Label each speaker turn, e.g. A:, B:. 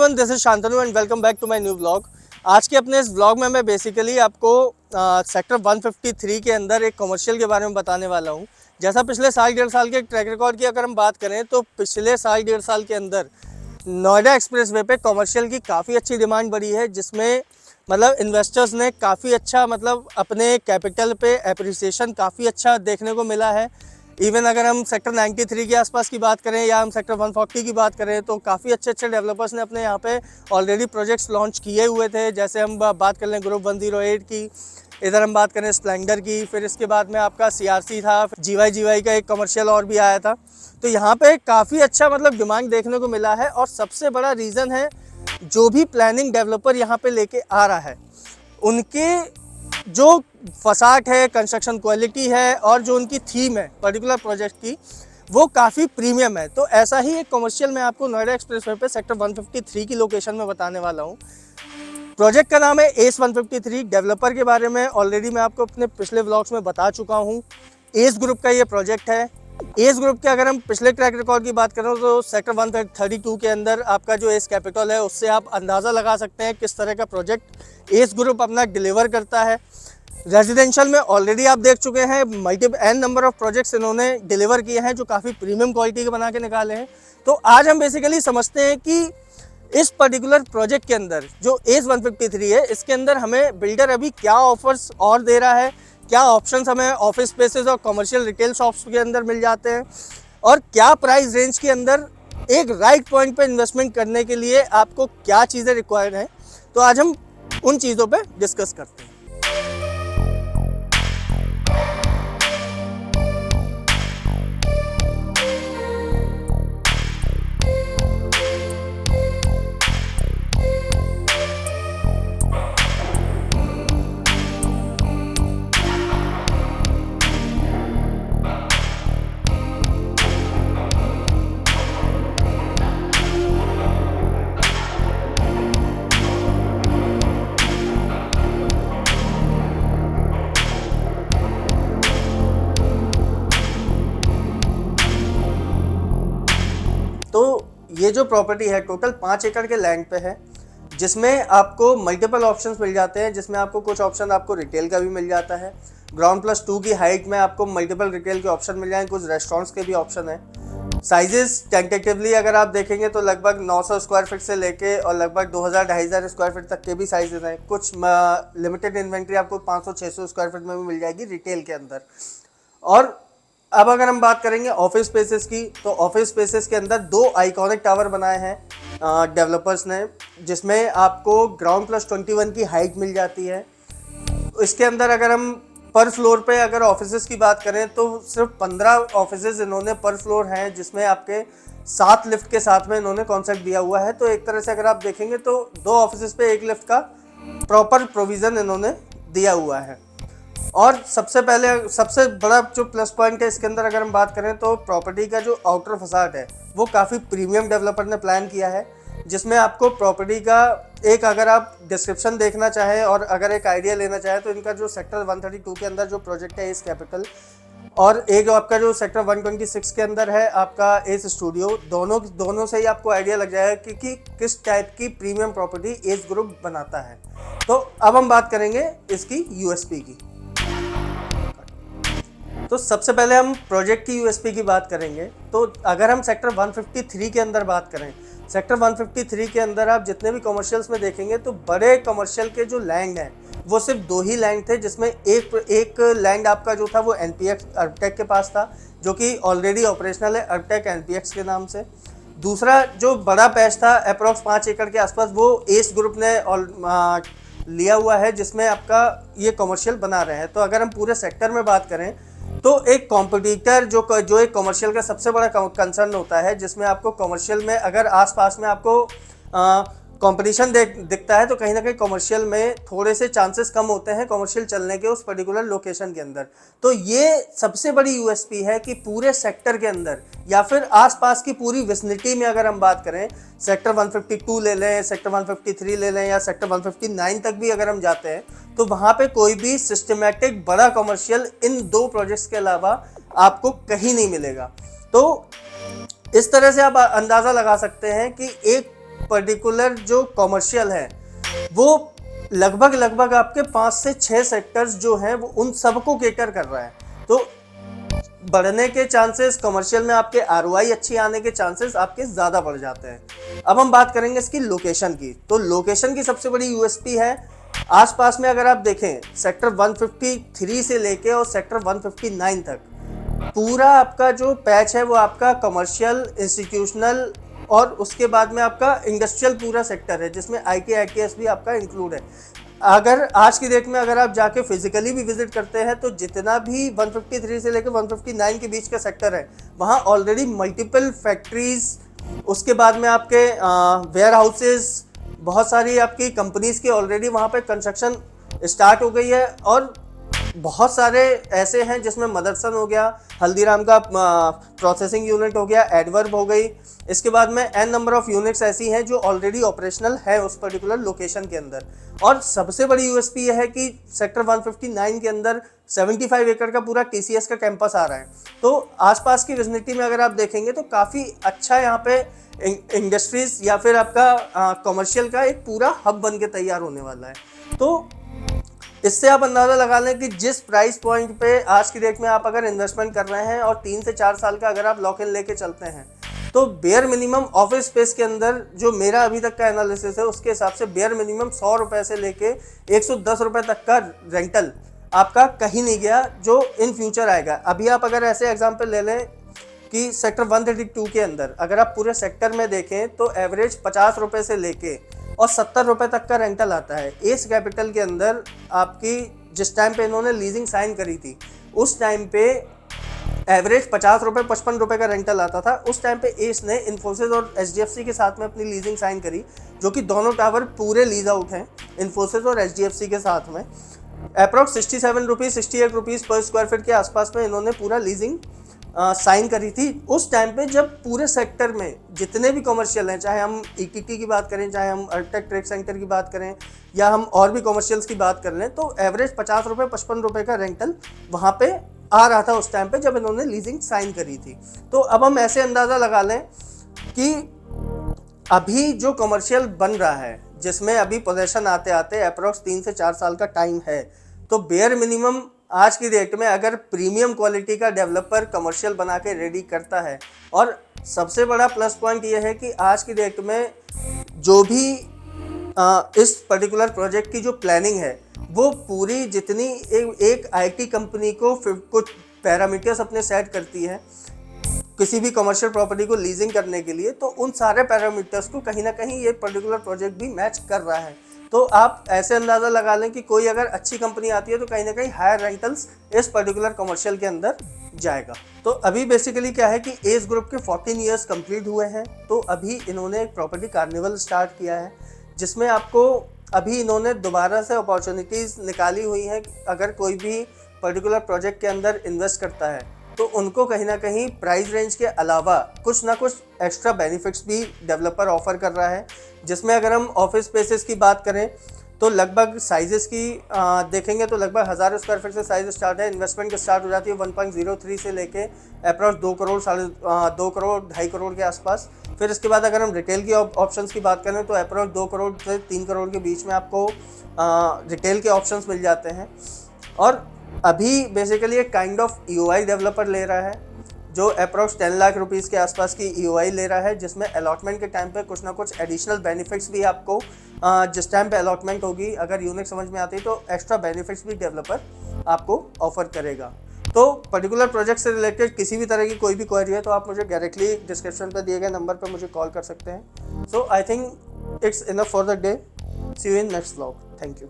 A: This is Shantanu and welcome back to my new blog. आज के अपने इस ब्लॉग में मैं बेसिकली आपको सेक्टर 153 के अंदर एक कमर्शियल के बारे में बताने वाला हूं। जैसा पिछले साल डेढ़ साल के ट्रैक रिकॉर्ड की अगर हम बात करें तो पिछले साल डेढ़ साल के अंदर नोएडा एक्सप्रेसवे पे कमर्शियल की काफ़ी अच्छी डिमांड बढ़ी है, जिसमें मतलब इन्वेस्टर्स ने काफ़ी अच्छा मतलब अपने कैपिटल पे एप्रिसिएशन काफ़ी अच्छा देखने को मिला है। इवन अगर हम सेक्टर 93 के आसपास की बात करें या हम सेक्टर 140 की बात करें तो काफ़ी अच्छे डेवलपर्स ने अपने यहाँ पे ऑलरेडी प्रोजेक्ट्स लॉन्च किए हुए थे। जैसे हम बात कर लें ग्रुप 108 की, इधर हम बात करें स्प्लेंडर की, फिर इसके बाद में आपका CRC था, GY का एक कमर्शियल और भी आया था। तो यहाँ पे काफ़ी अच्छा मतलब डिमांड देखने को मिला है और सबसे बड़ा रीज़न है जो भी प्लानिंग डेवलपर यहाँ पे लेके आ रहा है उनके जो फसाट है, कंस्ट्रक्शन क्वालिटी है और जो उनकी थीम है पर्टिकुलर प्रोजेक्ट की, वो काफ़ी प्रीमियम है। तो ऐसा ही एक कमर्शियल मैं आपको नोएडा एक्सप्रेसवे पे सेक्टर 153 की लोकेशन में बताने वाला हूँ। प्रोजेक्ट का नाम है एस 153। डेवलपर के बारे में ऑलरेडी मैं आपको अपने पिछले व्लॉग्स में बता चुका हूँ। एस ग्रुप का ये प्रोजेक्ट है। एस ग्रुप के अगर हम पिछले ट्रैक रिकॉर्ड की बात करें तो सेक्टर 132 के अंदर आपका जो एस कैपिटल है उससे आप अंदाज़ा लगा सकते हैं किस तरह का प्रोजेक्ट एस ग्रुप अपना डिलीवर करता है। रेजिडेंशियल में ऑलरेडी आप देख चुके हैं एन नंबर ऑफ प्रोजेक्ट्स इन्होंने डिलीवर किए हैं जो काफ़ी प्रीमियम क्वालिटी के बना के निकाले हैं। तो आज हम बेसिकली समझते हैं कि इस पर्टिकुलर प्रोजेक्ट के अंदर जो एस 153 है, इसके अंदर हमें बिल्डर अभी क्या ऑफर्स और दे रहा है, क्या ऑप्शंस हमें ऑफिस स्पेसेस और कमर्शियल रिटेल शॉप्स के अंदर मिल जाते हैं और क्या प्राइस रेंज के अंदर एक राइट पॉइंट पे इन्वेस्टमेंट करने के लिए आपको क्या चीज़ें रिक्वायर्ड हैं। तो आज हम उन चीज़ों पे डिस्कस करते हैं। तो ये जो प्रॉपर्टी है टोटल 5 एकड़ के लैंड पे है, जिसमें आपको मल्टीपल ऑप्शंस मिल जाते हैं, जिसमें आपको कुछ ऑप्शन आपको रिटेल का भी मिल जाता है। ग्राउंड प्लस 2 की हाइट में आपको मल्टीपल रिटेल के ऑप्शन मिल जाएंगे, कुछ रेस्टोरेंट्स के भी ऑप्शन है। साइजेस टेंटेटिवली अगर आप देखेंगे तो लगभग 900 स्क्वायर फीट से लेके और लगभग 2000-2500 स्क्वायर फीट तक के भी साइजेस हैं। कुछ लिमिटेड इन्वेंट्री आपको 500-600 स्क्वायर फीट में भी मिल जाएगी रिटेल के अंदर। और अब अगर हम बात करेंगे ऑफिस स्पेसेस की, तो ऑफिस स्पेसेस के अंदर 2 आइकॉनिक टावर बनाए हैं डेवलपर्स ने, जिसमें आपको ग्राउंड प्लस 21 की हाइट मिल जाती है। इसके अंदर अगर हम पर फ्लोर पे अगर ऑफिसेस की बात करें तो सिर्फ 15 ऑफिसेस इन्होंने पर फ्लोर हैं, जिसमें आपके 7 लिफ्ट के साथ में इन्होंने कॉन्सेप्ट दिया हुआ है। तो एक तरह से अगर आप देखेंगे तो 2 ऑफिसेस पे 1 लिफ्ट का प्रॉपर प्रोविज़न इन्होंने दिया हुआ है। और सबसे बड़ा जो प्लस पॉइंट है इसके अंदर अगर हम बात करें तो प्रॉपर्टी का जो आउटर फसाड है वो काफ़ी प्रीमियम डेवलपर ने प्लान किया है, जिसमें आपको प्रॉपर्टी का एक अगर आप डिस्क्रिप्शन देखना चाहें और अगर एक आइडिया लेना चाहें तो इनका जो सेक्टर 132 के अंदर जो प्रोजेक्ट है एस कैपिटल और एक आपका जो सेक्टर 126 के अंदर है आपका एस स्टूडियो, दोनों से ही आपको आइडिया लग जाएगा कि किस टाइप की प्रीमियम प्रॉपर्टी एस ग्रुप बनाता है। तो अब हम बात करेंगे इसकी यूएसपी की। तो सबसे पहले हम प्रोजेक्ट की यूएसपी की बात करेंगे। तो अगर हम सेक्टर 153 के अंदर बात करें, सेक्टर 153 के अंदर आप जितने भी कमर्शियल्स में देखेंगे तो बड़े कमर्शियल के जो लैंड हैं वो सिर्फ 2 ही लैंड थे, जिसमें एक लैंड आपका जो था वो एनपीएक्स अरबटेक के पास था, जो कि ऑलरेडी ऑपरेशनल है अरबटेक एनपीएक्स के नाम से। दूसरा जो बड़ा पैच था अप्रॉक्स 5 एकड़ के आसपास वो एस ग्रुप ने लिया हुआ है, जिसमें आपका ये कमर्शियल बना रहे हैं। तो अगर हम पूरे सेक्टर में बात करें तो एक कॉम्पिटिटर जो एक कमर्शियल का सबसे बड़ा कंसर्न होता है, जिसमें आपको कमर्शियल में अगर आसपास में आपको कंपटीशन दिखता है तो कहीं ना कहीं कमर्शियल में थोड़े से चांसेस कम होते हैं कमर्शियल चलने के उस पर्टिकुलर लोकेशन के अंदर। तो ये सबसे बड़ी यूएसपी है कि पूरे सेक्टर के अंदर या फिर आसपास की पूरी विसिनिटी में अगर हम बात करें, सेक्टर 152 ले लें, सेक्टर 153 ले लें या सेक्टर 159 तक भी अगर हम जाते हैं तो वहाँ पे कोई भी सिस्टमैटिक बड़ा कमर्शियल इन 2 प्रोजेक्ट्स के अलावा आपको कहीं नहीं मिलेगा। तो इस तरह से आप अंदाज़ा लगा सकते हैं कि एक पर्टिकुलर जो कॉमर्शियल है वो लगभग आपके 5 से 6 सेक्टर्स जो हैं वो उन सबको केटर कर रहा है। तो बढ़ने के चांसेस, कमर्शियल में आपके आरओआई अच्छी आने के चांसेस आपके ज़्यादा बढ़ जाते हैं। अब हम बात करेंगे इसकी लोकेशन की। तो लोकेशन की सबसे बड़ी यूएसपी है, आसपास में अगर आप देखें सेक्टर 153 से लेके और सेक्टर 159 तक पूरा आपका जो पैच है वो आपका कमर्शियल, इंस्टीट्यूशनल और उसके बाद में आपका इंडस्ट्रियल पूरा सेक्टर है, जिसमें आईटी आईटीएस भी आपका इंक्लूड है। अगर आज की डेट में अगर आप जाके फिजिकली भी विजिट करते हैं तो जितना भी 153 से लेकर 159 के बीच का सेक्टर है वहाँ ऑलरेडी मल्टीपल फैक्ट्रीज, उसके बाद में आपके वेयर हाउसेज, बहुत सारी आपकी कंपनीज की ऑलरेडी वहाँ पे कंस्ट्रक्शन स्टार्ट हो गई है। और बहुत सारे ऐसे हैं जिसमें मदरसन हो गया, हल्दीराम का प्रोसेसिंग यूनिट हो गया, एडवर्ब हो गई, इसके बाद में एन नंबर ऑफ यूनिट्स ऐसी हैं जो ऑलरेडी ऑपरेशनल है उस पर्टिकुलर लोकेशन के अंदर। और सबसे बड़ी यूएसपी यह है कि सेक्टर 159 के अंदर 75 एकड़ का पूरा टीसीएस का कैंपस आ रहा है। तो आसपास की विजिनिटी में अगर आप देखेंगे तो काफ़ी अच्छा यहाँ पे इंडस्ट्रीज या फिर आपका कमर्शियल का एक पूरा हब बन के तैयार होने वाला है। तो इससे आप अंदाज़ा लगा लें कि जिस प्राइस पॉइंट पे आज की डेट में आप अगर इन्वेस्टमेंट कर रहे हैं और 3 से 4 साल का अगर आप लॉक इन लेके चलते हैं तो बेयर मिनिमम ऑफिस स्पेस के अंदर जो मेरा अभी तक का एनालिसिस है उसके हिसाब से बेयर मिनिमम 100 रुपये से लेके 110 रुपये तक का रेंटल आपका कहीं नहीं गया जो इन फ्यूचर आएगा। अभी आप अगर ऐसे एग्जाम्पल ले लें कि सेक्टर 132 के अंदर अगर आप पूरे सेक्टर में देखें तो एवरेज 50 रुपये से लेके और 70 रुपये तक का रेंटल आता है। एस कैपिटल के अंदर आपकी जिस टाइम पे इन्होंने लीजिंग साइन करी थी उस टाइम पे एवरेज 50 रुपये 55 रुपये का रेंटल आता था। उस टाइम पे एस ने इन्फोसिस और एचडीएफसी के साथ में अपनी लीजिंग साइन करी, जो कि दोनों टावर पूरे लीज आउट हैं इन्फोसिस और एचडीएफसी के साथ में। अप्रॉक्स 67 रुपीज़ 68 रुपीज़ पर स्क्वायर फीट के आसपास में इन्होंने पूरा लीजिंग साइन करी थी उस टाइम पे, जब पूरे सेक्टर में जितने भी कमर्शियल हैं, चाहे हम ईटीटी की बात करें, चाहे हम अल्टेक ट्रेड सेंटर की बात करें या हम और भी कमर्शियल्स की बात कर लें, तो एवरेज 50 रुपये 55 रुपये का रेंटल वहाँ पे आ रहा था उस टाइम पे जब इन्होंने लीजिंग साइन करी थी। तो अब हम ऐसे अंदाज़ा लगा लें कि अभी जो कमर्शियल बन रहा है जिसमें अभी पोजेशन आते आते अप्रॉक्स 3 से 4 साल का टाइम है, तो बेयर मिनिमम आज की डेट में अगर प्रीमियम क्वालिटी का डेवलपर कमर्शियल बना के रेडी करता है, और सबसे बड़ा प्लस पॉइंट ये है कि आज की डेट में जो भी इस पर्टिकुलर प्रोजेक्ट की जो प्लानिंग है वो पूरी जितनी एक आईटी कंपनी को कुछ पैरामीटर्स अपने सेट करती है किसी भी कमर्शियल प्रॉपर्टी को लीजिंग करने के लिए, तो उन सारे पैरामीटर्स को कहीं ना कहीं ये पर्टिकुलर प्रोजेक्ट भी मैच कर रहा है। तो आप ऐसे अंदाज़ा लगा लें कि कोई अगर अच्छी कंपनी आती है तो कहीं ना कहीं हायर रेंटल्स इस पर्टिकुलर कमर्शियल के अंदर जाएगा। तो अभी बेसिकली क्या है कि एस ग्रुप के 14 ईयर्स कंप्लीट हुए हैं, तो अभी इन्होंने एक प्रॉपर्टी कार्निवल स्टार्ट किया है जिसमें आपको अभी इन्होंने दोबारा से अपॉर्चुनिटीज़ निकाली हुई हैं। अगर कोई भी पर्टिकुलर प्रोजेक्ट के अंदर इन्वेस्ट करता है तो उनको कहीं ना कहीं प्राइस रेंज के अलावा कुछ ना कुछ एक्स्ट्रा बेनिफिट्स भी डेवलपर ऑफर कर रहा है, जिसमें अगर हम ऑफिस स्पेसेस की बात करें तो लगभग साइजेस की देखेंगे तो लगभग 1000 स्क्वायर फीट से साइज स्टार्ट है। इन्वेस्टमेंट की स्टार्ट हो जाती है 1.03 से लेके अप्रॉक्स 2 करोड़ 2.5 करोड़ 2.5 करोड़ के आसपास। फिर इसके बाद अगर हम रिटेल की ऑप्शंस की बात करें तो अप्रॉक्स 2 करोड़ से 3 करोड़ के बीच में आपको रिटेल के ऑप्शंस मिल जाते हैं। और अभी बेसिकली एक काइंड ऑफ ईओआई डेवलपर ले रहा है जो अप्रॉक्स 10 लाख रुपीज़ के आसपास की ईओआई ले रहा है, जिसमें अलॉटमेंट के टाइम पे कुछ ना कुछ एडिशनल बेनिफिट्स भी आपको जिस टाइम पे अलॉटमेंट होगी अगर यूनिट समझ में आती है तो एक्स्ट्रा बेनिफिट्स भी डेवलपर आपको ऑफर करेगा। तो पर्टिकुलर प्रोजेक्ट से रिलेटेड किसी भी तरह की कोई भी क्वेरी है तो आप मुझे डायरेक्टली डिस्क्रिप्शन पर दिए गए नंबर पर मुझे कॉल कर सकते हैं। So I think it's enough for the day. See you in next vlog. Thank you.